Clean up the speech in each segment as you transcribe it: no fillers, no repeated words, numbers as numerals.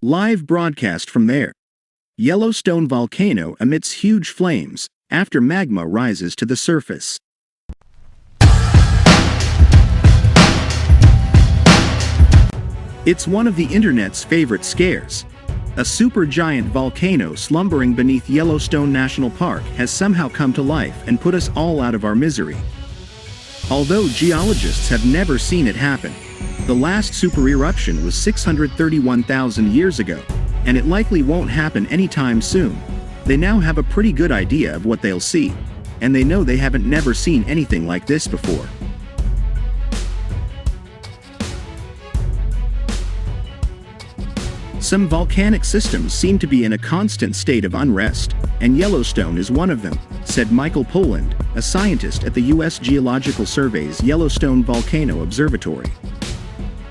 Live broadcast from there. Yellowstone volcano emits huge flames after magma rises to the surface. It's one of the internet's favorite scares. A supergiant volcano slumbering beneath Yellowstone National Park has somehow come to life and put us all out of our misery. Although geologists have never seen it happen, the last super-eruption was 631,000 years ago, and it likely won't happen anytime soon. They now have a pretty good idea of what they'll see, and they know they haven't never seen anything like this before. Some volcanic systems seem to be in a constant state of unrest, and Yellowstone is one of them, said Michael Poland, a scientist at the U.S. Geological Survey's Yellowstone Volcano Observatory.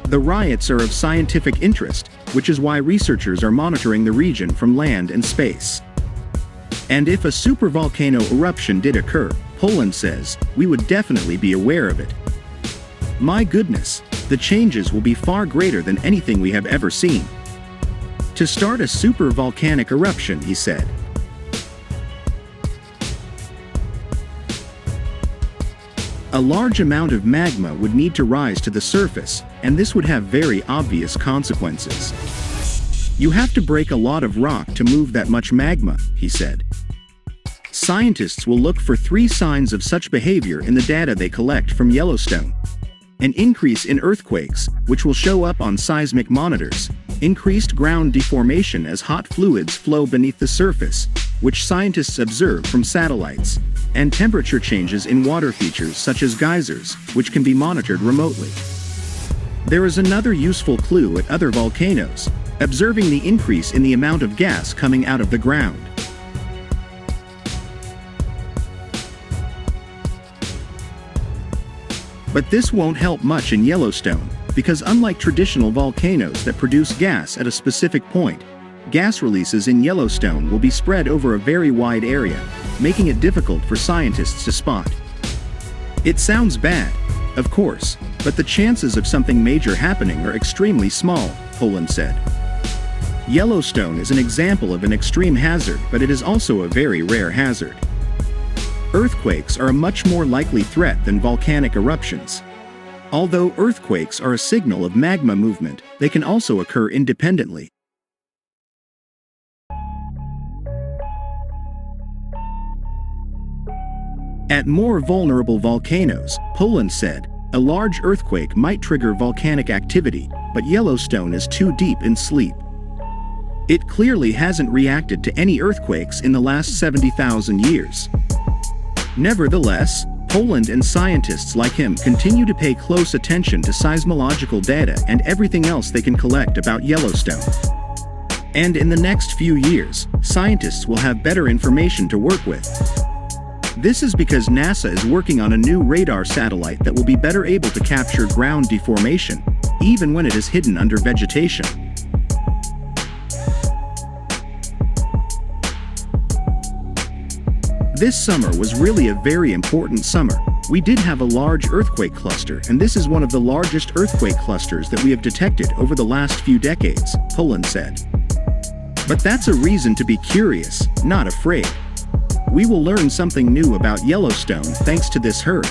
The riots are of scientific interest, which is why researchers are monitoring the region from land and space. And if a supervolcano eruption did occur, Poland says, we would definitely be aware of it. My goodness, the changes will be far greater than anything we have ever seen. To start a supervolcanic eruption, he said. A large amount of magma would need to rise to the surface, and this would have very obvious consequences. You have to break a lot of rock to move that much magma, he said. Scientists will look for 3 signs of such behavior in the data they collect from Yellowstone. An increase in earthquakes, which will show up on seismic monitors, increased ground deformation as hot fluids flow beneath the surface, which scientists observe from satellites, and temperature changes in water features such as geysers, which can be monitored remotely. There is another useful clue at other volcanoes, observing the increase in the amount of gas coming out of the ground. But this won't help much in Yellowstone, because unlike traditional volcanoes that produce gas at a specific point, gas releases in Yellowstone will be spread over a very wide area, making it difficult for scientists to spot. It sounds bad, of course, but the chances of something major happening are extremely small, Poland said. Yellowstone is an example of an extreme hazard, but it is also a very rare hazard. Earthquakes are a much more likely threat than volcanic eruptions. Although earthquakes are a signal of magma movement, they can also occur independently. At more vulnerable volcanoes, Poland said, a large earthquake might trigger volcanic activity, but Yellowstone is too deep in sleep. It clearly hasn't reacted to any earthquakes in the last 70,000 years. Nevertheless, Poland and scientists like him continue to pay close attention to seismological data and everything else they can collect about Yellowstone. And in the next few years, scientists will have better information to work with. This is because NASA is working on a new radar satellite that will be better able to capture ground deformation, even when it is hidden under vegetation. This summer was really a very important summer. We did have a large earthquake cluster, and this is one of the largest earthquake clusters that we have detected over the last few decades, Poland said. But that's a reason to be curious, not afraid. We will learn something new about Yellowstone thanks to this herd.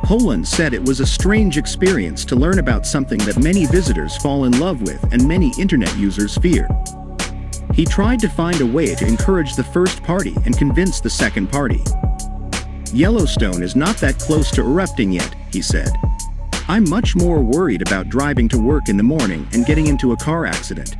Poland said it was a strange experience to learn about something that many visitors fall in love with and many internet users fear. He tried to find a way to encourage the first party and convince the second party. Yellowstone is not that close to erupting yet, he said. I'm much more worried about driving to work in the morning and getting into a car accident.